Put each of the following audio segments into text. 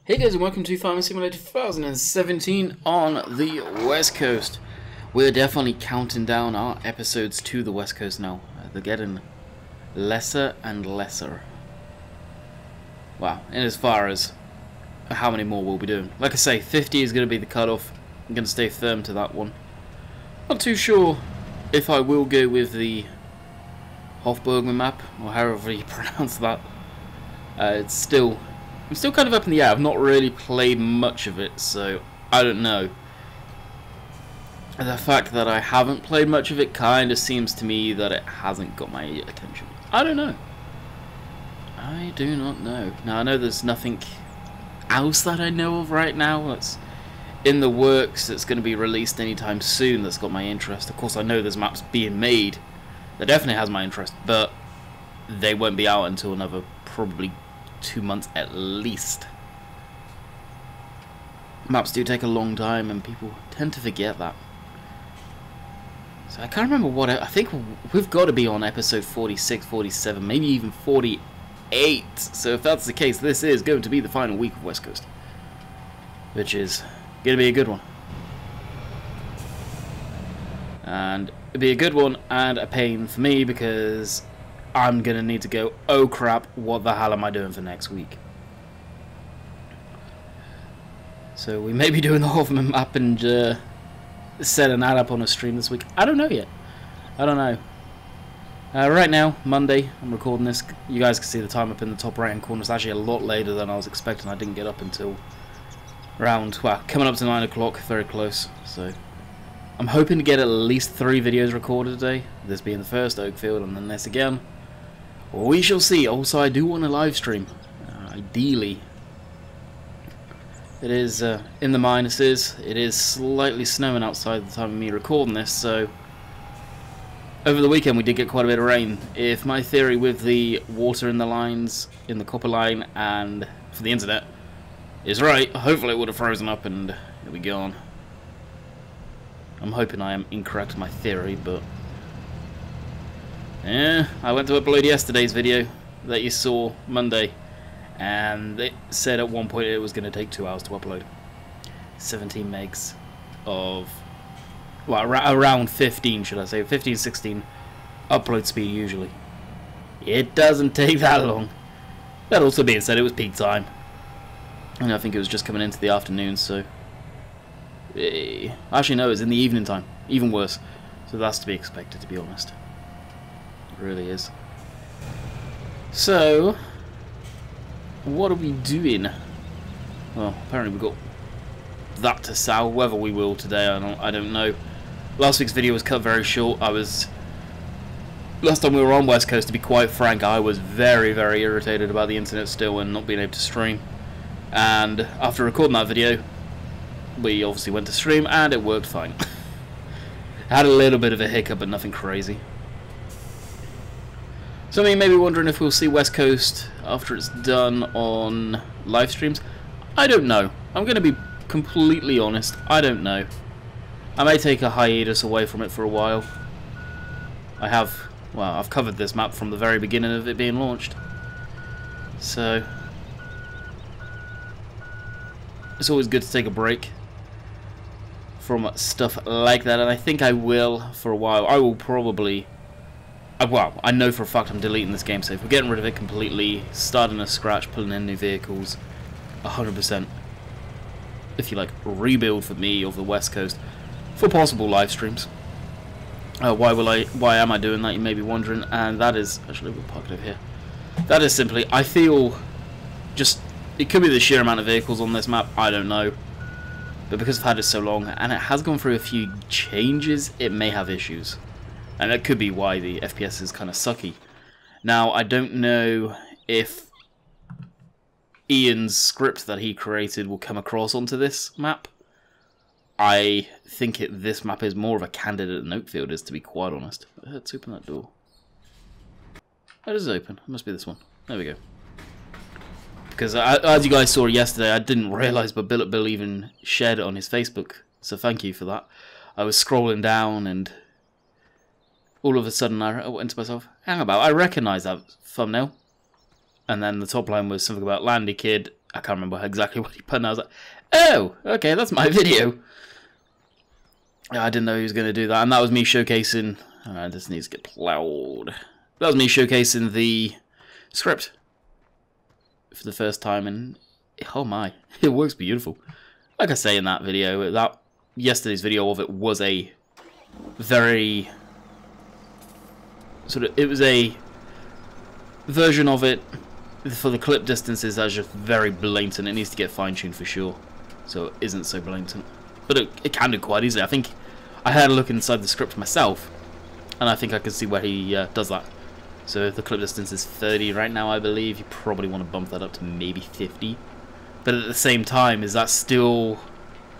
Hey guys, and welcome to Farming Simulator 2017 on the West Coast. We're definitely counting down our episodes to the West Coast now. They're getting lesser and lesser. Wow, and as far as how many more we'll be doing. Like I say, 50 is going to be the cutoff. I'm going to stay firm to that one. Not too sure if I will go with the Hofburgman map, or however you pronounce that. I'm still kind of up in the air. I've not really played much of it, so I don't know. The fact that I haven't played much of it kind of seems to me that it hasn't got my attention. I don't know. I do not know. Now, I know there's nothing else that I know of right now that's in the works that's going to be released anytime soon that's got my interest. Of course, I know there's maps being made that definitely has my interest, but they won't be out until another probably 2 months at least. Maps do take a long time and people tend to forget that. So I can't remember what I think we've got to be on episode 46, 47, maybe even 48. So if that's the case, this is going to be the final week of West Coast, which is going to be a good one. And it'll be a good one and a pain for me because I'm going to need to go, oh crap, what the hell am I doing for next week? So we may be doing the Hoffman map and setting that up on a stream this week. I don't know yet. I don't know. Right now, Monday, I'm recording this. You guys can see the time up in the top right hand corner. It's actually a lot later than I was expecting. I didn't get up until around, well, coming up to 9 o'clock, very close. So I'm hoping to get at least 3 videos recorded today. This being the first, Oakfield, and then this again. We shall see. Also, I do want a live stream. Ideally. It is in the minuses. It is slightly snowing outside the time of me recording this, so over the weekend we did get quite a bit of rain. If my theory with the water in the lines, in the copper line, and for the internet is right, hopefully it would have frozen up and it'll be gone. I'm hoping I am incorrect in my theory, but yeah, I went to upload yesterday's video that you saw Monday, and it said at one point it was going to take 2 hours to upload. 17 megs of, well, around 15, should I say, 15, 16 upload speed usually. It doesn't take that long. That also being said, it was peak time, and I think it was just coming into the afternoon, so actually no, it's in the evening time, even worse. So that's to be expected, to be honest. It really is. So what are we doing? Well, apparently we've got that to sell. Whether we will today, I don't know. Last week's video was cut very short. Last time we were on West Coast, to be quite frank, I was very, very irritated about the internet still and not being able to stream. And after recording that video, we obviously went to stream and it worked fine. Had a little bit of a hiccup, but nothing crazy. Some of you may be wondering if we'll see West Coast after it's done on live streams. I don't know. I'm going to be completely honest. I don't know. I may take a hiatus away from it for a while. I've covered this map from the very beginning of it being launched. So it's always good to take a break from stuff like that, and I think I will for a while. I will probably, well, I know for a fact I'm deleting this game save. We're getting rid of it completely, starting a scratch, pulling in new vehicles, 100%. If you like, rebuild for me of the West Coast for possible live streams. Why am I doing that, you may be wondering, and that is, actually we'll park it over here. That is simply, I feel just, it could be the sheer amount of vehicles on this map, I don't know. But because I've had it so long, and it has gone through a few changes, it may have issues. And that could be why the FPS is kind of sucky. Now, I don't know if Ian's script that he created will come across onto this map. I think this map is more of a candidate than Oakfield is, to be quite honest. Let's open that door. That is open. It must be this one. There we go. Because as you guys saw yesterday, I didn't realise, but Billet Bill even shared it on his Facebook. So thank you for that. I was scrolling down and all of a sudden I went to myself, hang about, I recognise that thumbnail. And then the top line was something about Landykid I can't remember exactly what he put, and I was like, oh, okay, that's my video. I didn't know he was going to do that, and that was me showcasing... this needs to get plowed. That was me showcasing the script for the first time, and oh my, it works beautiful. Like I say in that video, yesterday's video of it was a very... it was a version of it for the clip distances that's just very blatant. It needs to get fine-tuned for sure, so it isn't so blatant. But it can do quite easily. I think I had a look inside the script myself, and I think I can see where he does that. So if the clip distance is 30 right now, I believe, you probably want to bump that up to maybe 50. But at the same time, is that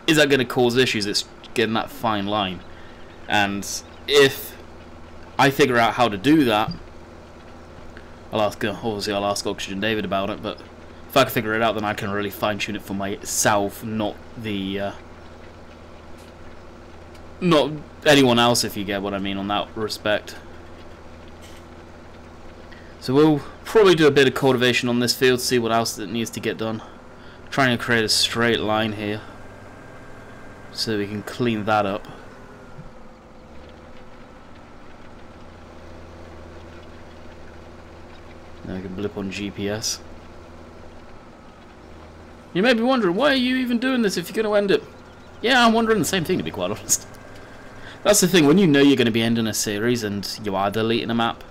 going to cause issues? It's getting that fine line. And if I figure out how to do that, I'll ask Oxygen David about it, but if I can figure it out, then I can really fine-tune it for myself, not anyone else, if you get what I mean on that respect. So we'll probably do a bit of cultivation on this field, see what else it needs to get done. Trying to create a straight line here, so we can clean that up. Now we can blip on GPS. You may be wondering, why are you even doing this if you're going to end it? Yeah, I'm wondering the same thing, to be quite honest. That's the thing, when you know you're going to be ending a series and you are deleting a map,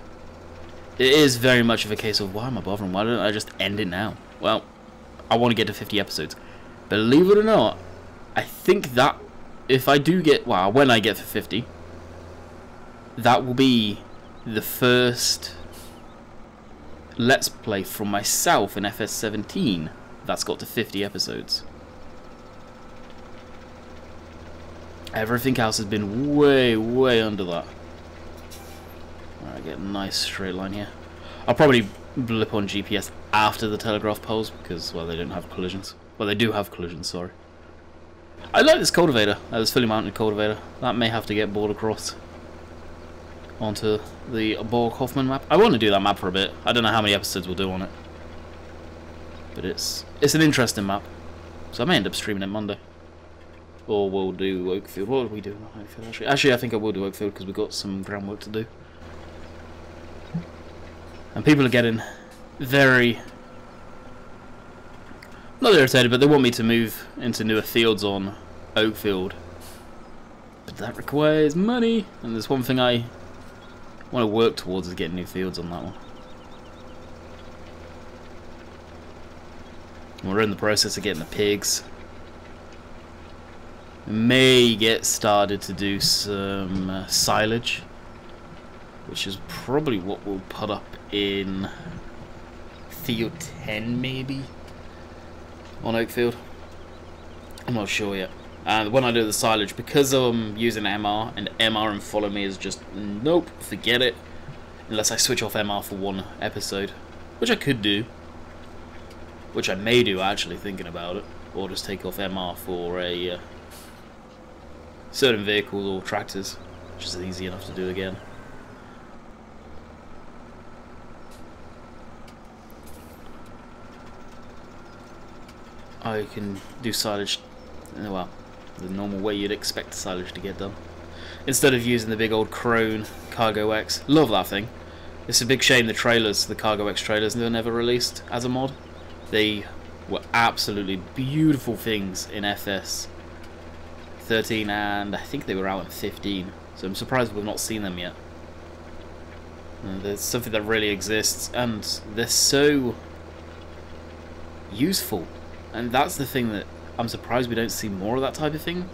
it is very much of a case of, why am I bothering? Why don't I just end it now? Well, I want to get to 50 episodes. Believe it or not, I think that if I do get, well, when I get to 50, that will be the first Let's Play from myself in FS17 that's got to 50 episodes. Everything else has been way, way under that. Alright, get a nice straight line here. I'll probably blip on GPS after the telegraph poles because, well, they don't have collisions. Well, they do have collisions, sorry. I like this cultivator, this fully mounted cultivator. That may have to get bored across onto the Borg-Hoffman map. I want to do that map for a bit. I don't know how many episodes we'll do on it, but it's an interesting map. So I may end up streaming it Monday. Or we'll do Oakfield. What are we doing on Oakfield? Actually, I think I will do Oakfield because we've got some groundwork to do. And people are getting very... not irritated, but they want me to move into newer fields on Oakfield. But that requires money. And there's one thing I want to work towards is getting new fields on that one. And we're in the process of getting the pigs. May get started to do some silage, which is probably what we'll put up in field 10 maybe on Oakfield. I'm not sure yet. And when I do the silage, because I'm using MR, and MR and follow me is just nope, forget it, unless I switch off MR for one episode, which I could do, which I may do actually, thinking about it, or just take off MR for a certain vehicles or tractors, which is easy enough to do again. I can do silage, well, the normal way you'd expect silage to get done, instead of using the big old Crone Cargo X. Love that thing. It's a big shame the trailers, the Cargo X trailers, were never released as a mod. They were absolutely beautiful things in FS 13, and I think they were out in 15, so I'm surprised we've not seen them yet. There's something that really exists, and they're so useful, and that's the thing that I'm surprised we don't see more of that type of thing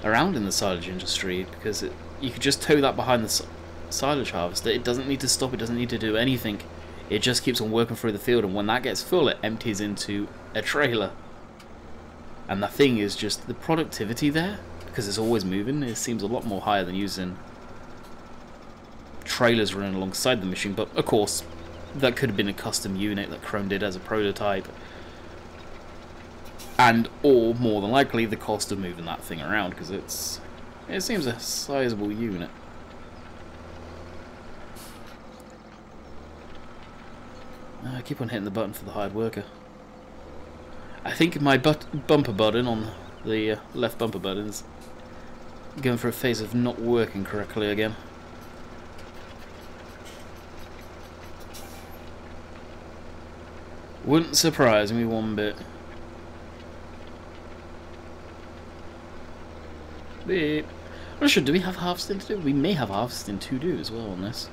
around in the silage industry, because you could just tow that behind the silage harvester. It doesn't need to stop, it doesn't need to do anything, it just keeps on working through the field, and when that gets full it empties into a trailer. And the thing is just the productivity there, because it's always moving, it seems a lot more higher than using trailers running alongside the machine. But of course, that could have been a custom unit that Chrome did as a prototype. And or more than likely the cost of moving that thing around, because it seems a sizable unit. I keep on hitting the button for the hired worker. I think my bumper button on the left bumper button is going for a phase of not working correctly again. Wouldn't surprise me one bit. Beep. I'm not sure, do we have harvesting to do? We may have harvesting to do as well on this.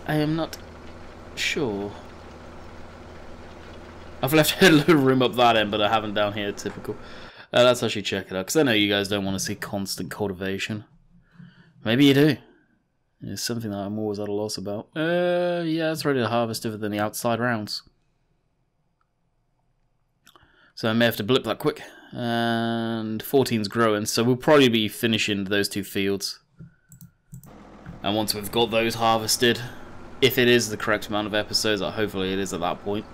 I am not sure. I've left a little room up that end, but I haven't down here, typical. Let's actually check it out, because I know you guys don't want to see constant cultivation. Maybe you do. It's something that I'm always at a loss about. Yeah, it's ready to harvest other than the outside rounds. So I may have to blip that quick. And 14's growing, so we'll probably be finishing those 2 fields. And once we've got those harvested, if it is the correct amount of episodes, hopefully it is at that point.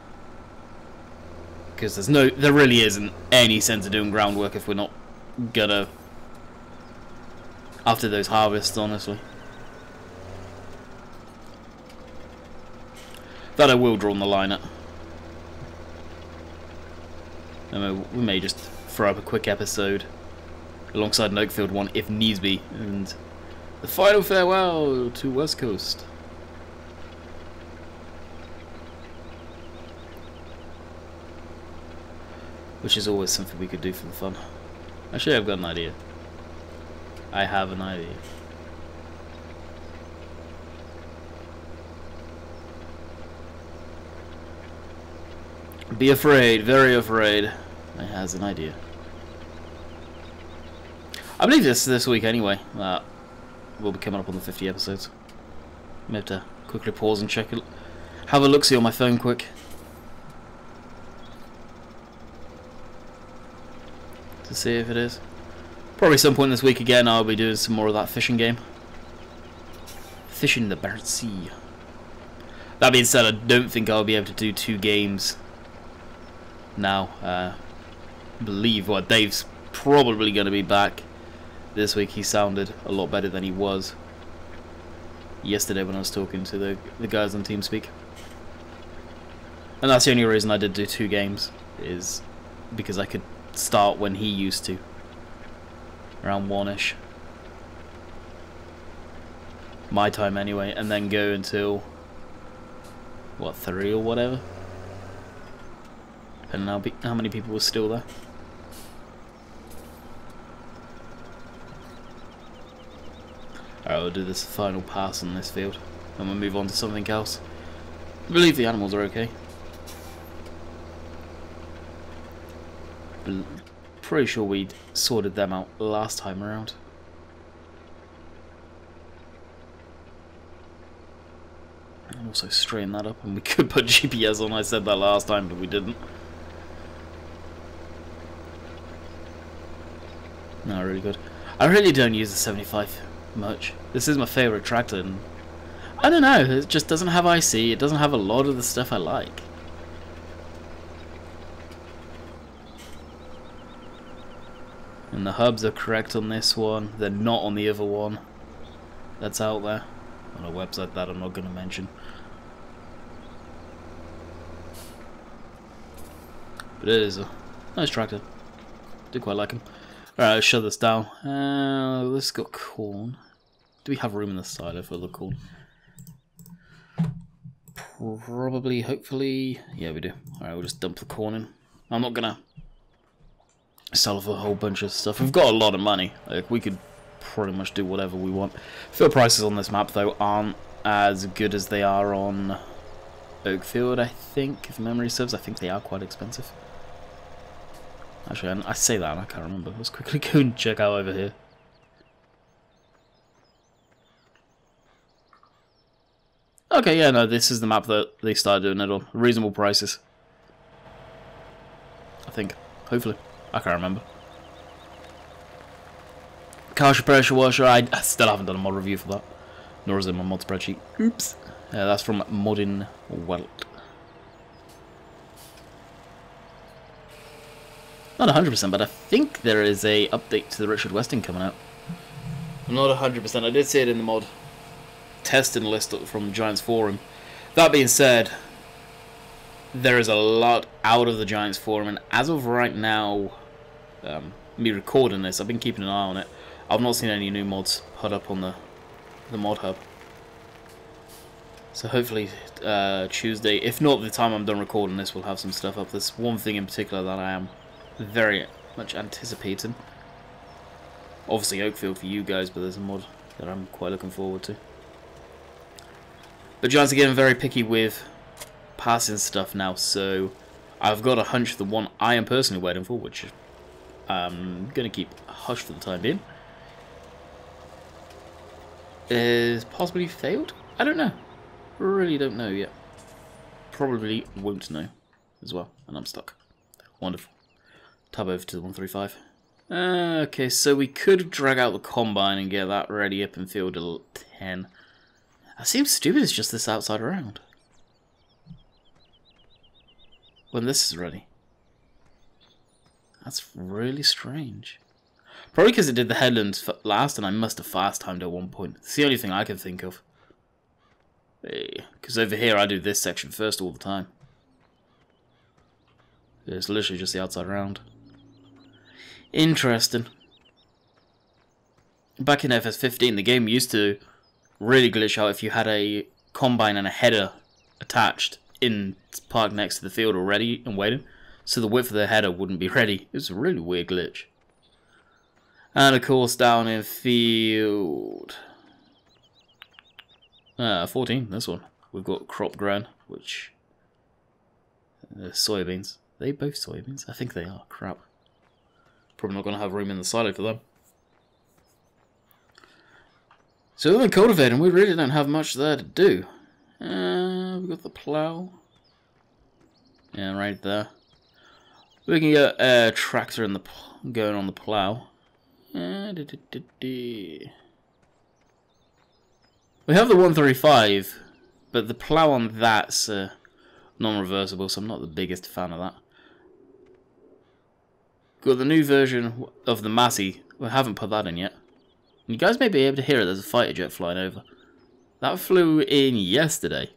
Because there really isn't any sense of doing groundwork if we're not gonna after those harvests, honestly. That I will draw on the line at. And we may just throw up a quick episode alongside an Oakfield one if needs be, and the final farewell to West Coast. Which is always something we could do for the fun. Actually, I've got an idea. I have an idea. Be afraid, very afraid. I has an idea. I believe this week anyway. We'll be coming up on the 50 episodes. I may have to quickly pause and check it. Have a look-see on my phone quick. To see if it is. Probably some point this week again I'll be doing some more of that fishing game. Fishing the Barents Sea. That being said, I don't think I'll be able to do 2 games now. I believe Dave's probably going to be back this week. He sounded a lot better than he was yesterday when I was talking to the guys on TeamSpeak. And that's the only reason I did do 2 games, is because I could start when he used to, around 1ish my time anyway, and then go until what, 3 or whatever, depending on how many people were still there. Alright, we'll do this final pass on this field and we'll move on to something else. I believe the animals are okay. Pretty sure we'd sorted them out last time around. And also straighten that up, and we could put GPS on. I said that last time, but we didn't. No, really good. I really don't use the 75 much. This is my favourite tractor, and I don't know, it just doesn't have IC, it doesn't have a lot of the stuff I like. And the hubs are correct on this one, they're not on the other one that's out there on a website that I'm not going to mention. But it is a nice tractor. Do quite like him. Alright, let's shut this down. This got corn. Do we have room in the silo for the corn? Probably, hopefully. Yeah, we do. Alright, we'll just dump the corn in. I'm not gonna sell off a whole bunch of stuff. We've got a lot of money. Like, we could pretty much do whatever we want. Field prices on this map, though, aren't as good as they are on Oakfield, I think. If memory serves, I think they are quite expensive. Actually, I say that and I can't remember. Let's quickly go and check out over here. Okay, yeah, no, this is the map that they started doing it on. Reasonable prices. I think. Hopefully. I can't remember. Cartridge pressure washer, I still haven't done a mod review for that. Nor is it my mod spreadsheet. Oops. That's from Modern Welt. Not 100%, but I think there is a update to the Richard Westing coming out. I'm not 100%. I did see it in the mod testing list from Giants Forum. That being said, there is a lot out of the Giants forum, and as of right now, me recording this, I've been keeping an eye on it. I've not seen any new mods put up on the mod hub. So hopefully Tuesday, if not the time I'm done recording this, we'll have some stuff up. There's one thing in particular that I am very much anticipating. Obviously Oakfield for you guys, but there's a mod that I'm quite looking forward to. But Giants are getting very picky with passing stuff now, so I've got a hunch the one I am personally waiting for, which I'm going to keep hush for the time being, is possibly failed? I don't know. Really don't know yet. Probably won't know as well, and I'm stuck. Wonderful. Tab over to the 135. Okay, so we could drag out the combine and get that ready up in field 10. That seems stupid, it's just this outside round. When this is ready. That's really strange. Probably because it did the headlands last and I must have fast timed at one point. It's the only thing I can think of. Because over here I do this section first all the time. It's literally just the outside round. Interesting. Back in FS15, the game used to really glitch out if you had a combine and a header attached in parked next to the field already and waiting, so the width of the header wouldn't be ready. It was a really weird glitch. And of course down in field 14, this one, we've got crop grown, which soybeans. Are they both soybeans? I think they are. Crap. Probably not going to have room in the silo for them. So other than cultivating, we really don't have much there to do. We've got the plow. Yeah, right there. We can get a tractor in the going on the plow. We have the 135, but the plow on that's non-reversible, so I'm not the biggest fan of that. Got the new version of the Massey. We haven't put that in yet. You guys may be able to hear it. There's a fighter jet flying over. That flew in yesterday.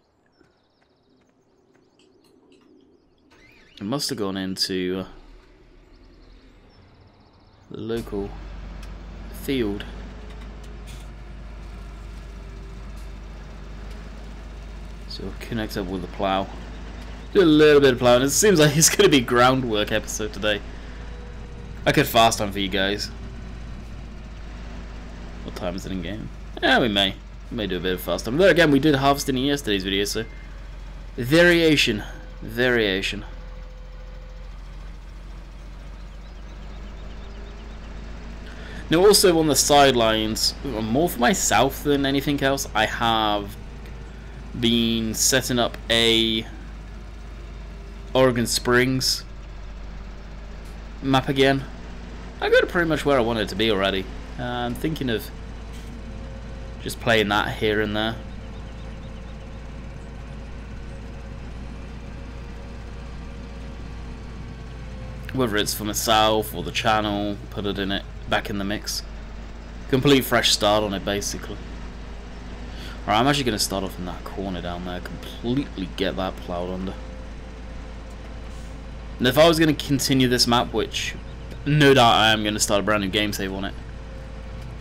It must have gone into the local field. So we'll connect up with the plow. Do a little bit of plowing. It seems like it's going to be groundwork episode today. I could fast time for you guys. What time is it in game? Yeah, we may do a bit of fast time. There again, we did harvesting in yesterday's video, so variation. Now, also on the sidelines, more for myself than anything else, I have been setting up a Oregon Springs map again. I got it pretty much where I wanted it to be already. I'm thinking of just playing that here and there. Whether it's for myself or the channel, put it in it, back in the mix. Complete fresh start on it, basically. Alright, I'm actually going to start off in that corner down there, completely get that ploughed under. And if I was going to continue this map, which no doubt I am going to start a brand new game save on it.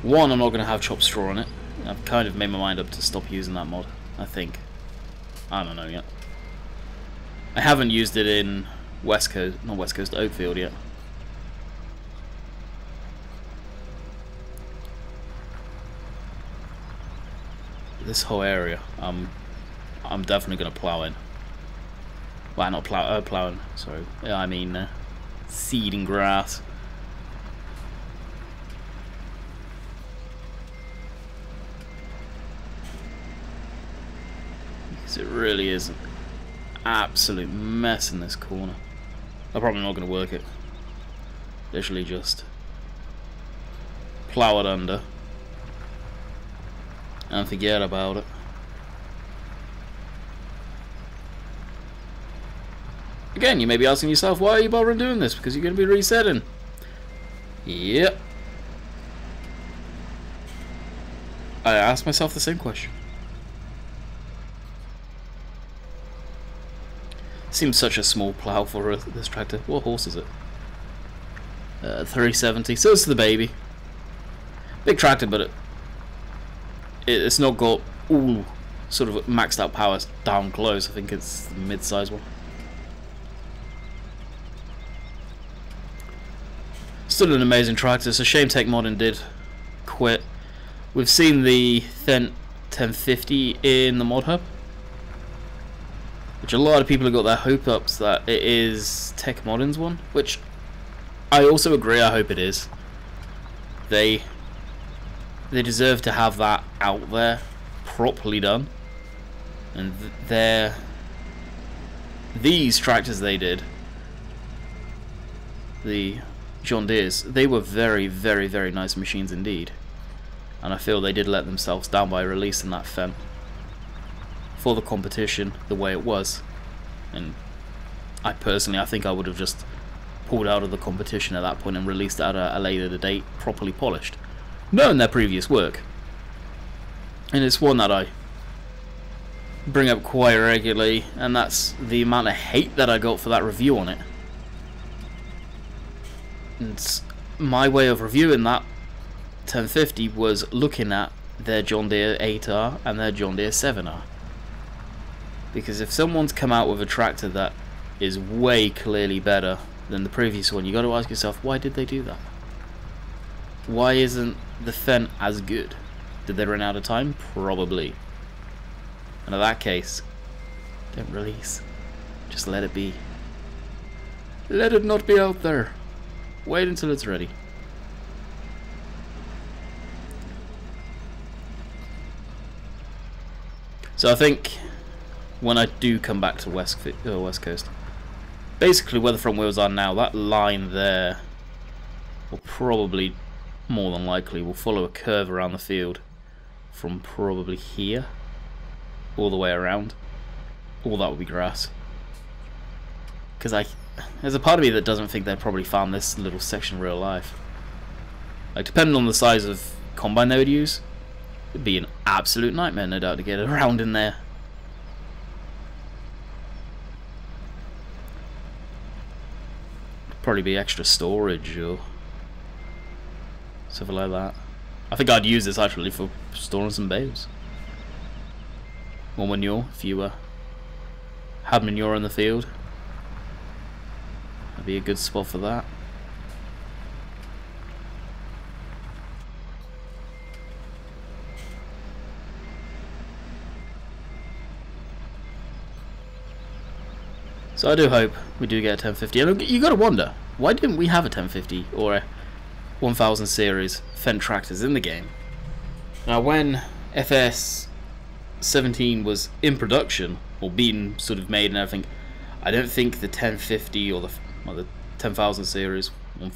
One, I'm not going to have chopped straw on it. I've kind of made my mind up to stop using that mod, I think. I don't know yet. I haven't used it in West Coast, not West Coast, Oakfield yet. This whole area, I'm definitely going to plow in. Well, not plowing, sorry. Yeah, I mean seeding grass. Because it really is an absolute mess in this corner. I'm probably not going to work it. Literally just plow it under and forget about it. Again, you may be asking yourself, why are you bothering doing this? Because you're going to be resetting. Yep. I asked myself the same question. Seems such a small plow for this tractor. What horse is it? 370. So it's the baby. Big tractor, but it's not got all sort of maxed out power down close. I think it's the mid-size one. Still an amazing tractor. It's a shame Tech Modern did quit. We've seen the Thent 1050 in the mod hub, which a lot of people have got their hope ups that it is Tech Modern's one, which I also agree. I hope it is. They deserve to have that out there, properly done. And these tractors they did, the John Deere's, they were very, very, very nice machines indeed. And I feel they did let themselves down by releasing that Fendt for the competition the way it was. And I think I would have just pulled out of the competition at that point and released it at a later date, properly polished, knowing their previous work. And it's one that I bring up quite regularly, and that's the amount of hate that I got for that review on it. And my way of reviewing that 1050 was looking at their John Deere 8R and their John Deere 7R. Because if someone's come out with a tractor that is way clearly better than the previous one, you got to ask yourself, why did they do that? Why isn't the Fendt as good? Did they run out of time? Probably. And in that case, don't release. Just let it be. Let it not be out there. Wait until it's ready. So I think when I do come back to West Coast, basically where the front wheels are now, that line there will probably, more than likely, will follow a curve around the field from probably here all the way around. All that will be grass. Because there's a part of me that doesn't think they'd probably farm this little section in real life. Like, depending on the size of combine they would use, it'd be an absolute nightmare, no doubt, to get around in there. Probably be extra storage or something like that. I think I'd use this actually for storing some bales. More manure, if you had manure in the field. That'd be a good spot for that. So I do hope we do get a 1050. And you got to wonder, why didn't we have a 1050 or a 1000 series Fendt tractors in the game? Now, when FS17 was in production or being sort of made and everything, I don't think the 1050 or the 10,000 series,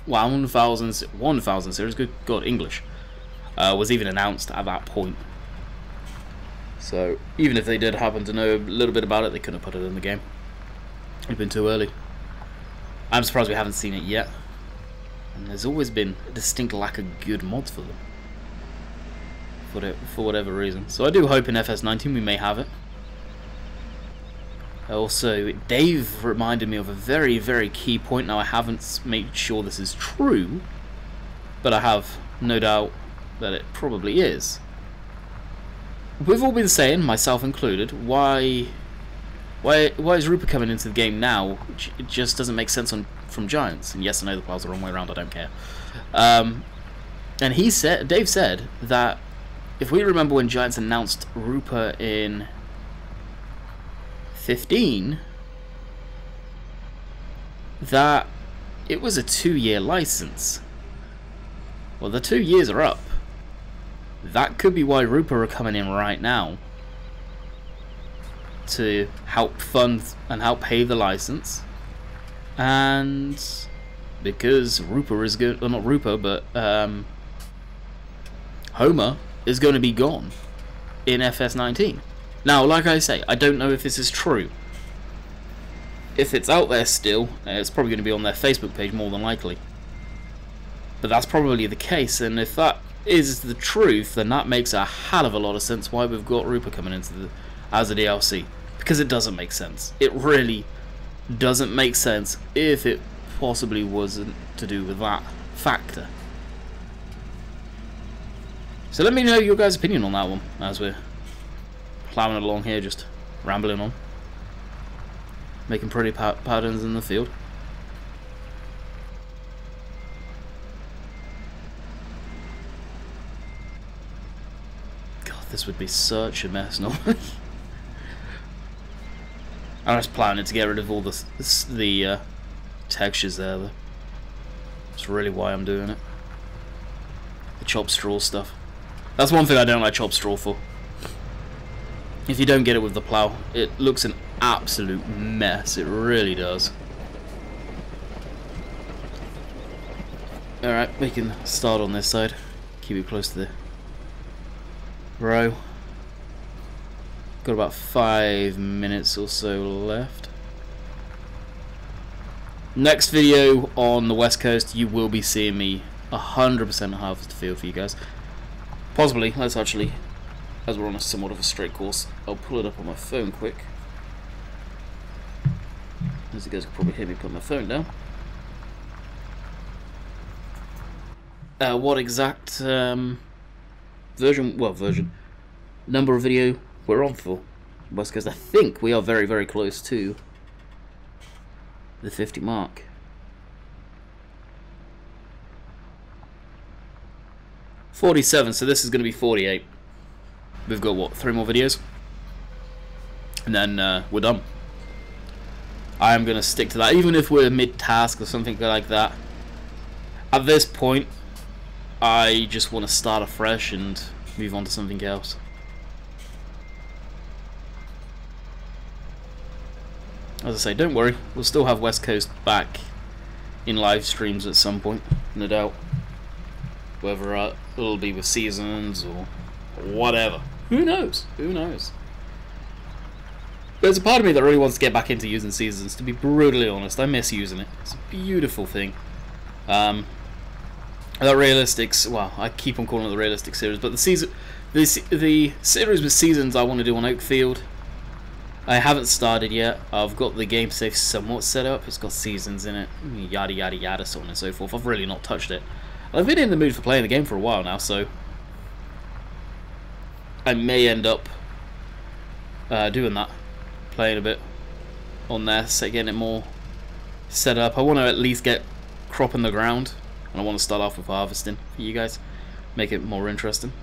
1000 series, good God, English, was even announced at that point. So even if they did happen to know a little bit about it, they couldn't have put it in the game. It'd been too early. I'm surprised we haven't seen it yet. And there's always been a distinct lack of good mods for them, for whatever reason. So I do hope in FS19 we may have it. Also, Dave reminded me of a very, very key point. Now, I haven't made sure this is true, but I have no doubt that it probably is. We've all been saying, myself included, why is Rupert coming into the game now? It just doesn't make sense from Giants. And yes, I know the plow's the wrong way around, I don't care. And Dave said that if we remember when Giants announced Rupert in 15, that it was a 2-year license. Well, the 2 years are up. That could be why Rupert are coming in right now, to help fund and help pay the license. And because Rupert is good, well, not Rupert, but Homer is going to be gone in FS19. Now, like I say, I don't know if this is true. If it's out there still, it's probably going to be on their Facebook page more than likely. But that's probably the case, and if that is the truth, then that makes a hell of a lot of sense why we've got Rupert coming into as a DLC. Because it doesn't make sense. It really doesn't make sense if it possibly wasn't to do with that factor. So let me know your guys' opinion on that one as we're plowing along here, just rambling on, making pretty patterns in the field. God, this would be such a mess normally. I'm just planning to get rid of all the textures there, though. That's really why I'm doing it. The chopped straw stuff. That's one thing I don't like chopped straw for. If you don't get it with the plow, it looks an absolute mess. It really does. Alright, we can start on this side. Keep it close to the row. Got about 5 minutes or so left. Next video on the West Coast, you will be seeing me 100% harvest the field for you guys. Possibly, let's actually, as we're on a somewhat of a straight course, I'll pull it up on my phone quick. As you guys can probably hear me put my phone down. What exact version, number of video we're on for West Coast. I think we are very, very close to the 50 mark. $47, so this is going to be 48. We've got, what, 3 more videos? And then we're done. I am going to stick to that, even if we're mid-task or something like that. At this point, I just want to start afresh and move on to something else. As I say, don't worry, we'll still have West Coast back in live streams at some point, no doubt. Whether it'll be with seasons or whatever. Who knows? Who knows? There's a part of me that really wants to get back into using seasons, to be brutally honest. I miss using it. It's a beautiful thing. The realistics, well, I keep on calling it the realistic series, but the series with seasons I want to do on Oakfield, I haven't started yet. I've got the game save somewhat set up. It's got seasons in it, yada yada yada, so on and so forth. I've really not touched it. I've been in the mood for playing the game for a while now, so I may end up doing that, playing a bit on there, getting it more set up. I want to at least get crop in the ground, and I want to start off with harvesting for you guys, make it more interesting.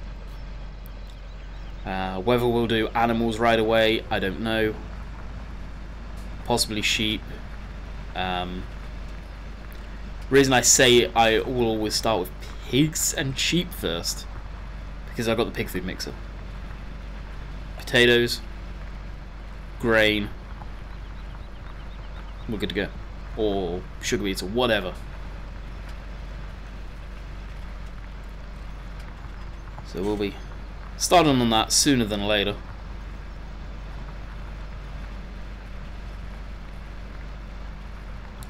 Whether we'll do animals right away, I don't know. Possibly sheep. Reason I say I will always start with pigs and sheep first, because I've got the pig food mixer. Potatoes, grain, we're good to go. Or sugar beets or whatever. So we'll be starting on that sooner than later.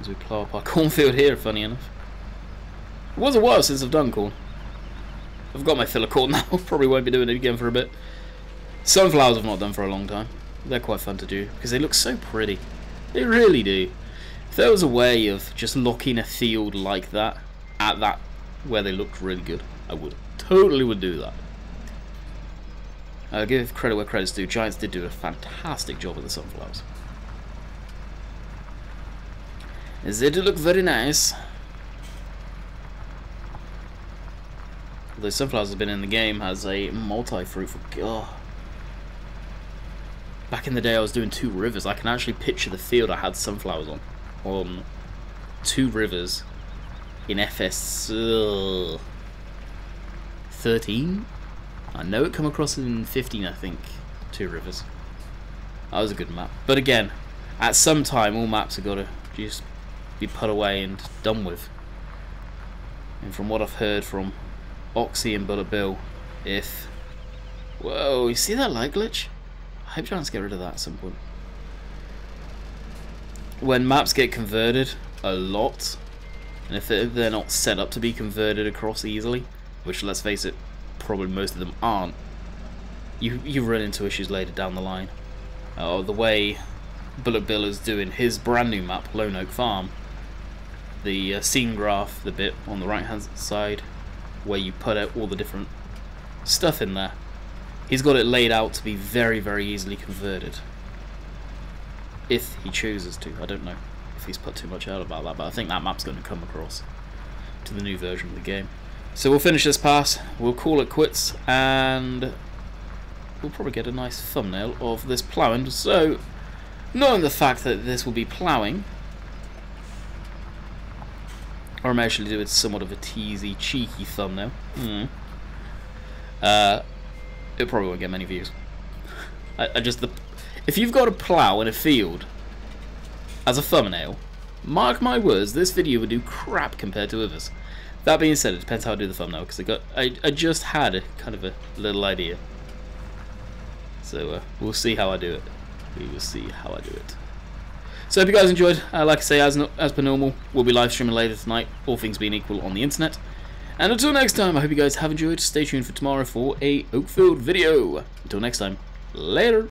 As we plow up our cornfield here, funny enough. It was a while since I've done corn. I've got my fill of corn now, probably won't be doing it again for a bit. Sunflowers I've not done for a long time. They're quite fun to do, because they look so pretty. They really do. If there was a way of just locking a field like that, at that, where they looked really good, I would. Totally would do that. I'll give credit where credit's due. Giants did do a fantastic job with the sunflowers. They do look very nice. Although sunflowers have been in the game as a multi-fruit for God. Back in the day I was doing 2 rivers. I can actually picture the field I had sunflowers on 2 rivers in FS 13. I know it come across in 15, I think. 2 rivers. That was a good map. But again, at some time all maps have got to just be put away and done with. And from what I've heard from Oxy and Bullet Bill, if... Whoa, you see that light glitch? I hope Giants get rid of that at some point. When maps get converted a lot, and if they're not set up to be converted across easily, which, let's face it, probably most of them aren't, you run into issues later down the line. The way Bullet Bill is doing his brand new map, Lone Oak Farm. The scene graph, the bit on the right hand side, where you put out all the different stuff in there. He's got it laid out to be very, very easily converted. If he chooses to. I don't know if he's put too much out about that, but I think that map's going to come across to the new version of the game. So we'll finish this pass, we'll call it quits, and we'll probably get a nice thumbnail of this ploughing. So, knowing the fact that this will be ploughing, or I may actually do it somewhat of a teasy, cheeky thumbnail. It probably won't get many views. If you've got a plough in a field as a thumbnail, mark my words, this video would do crap compared to others. That being said, it depends how I do the thumbnail, because I just had a kind of a little idea. So we'll see how I do it. We will see how I do it. So I hope you guys enjoyed. Like I say, as per normal, we'll be live streaming later tonight, all things being equal, on the internet. And until next time, I hope you guys have enjoyed. Stay tuned for tomorrow for a Oakfield video. Until next time, later.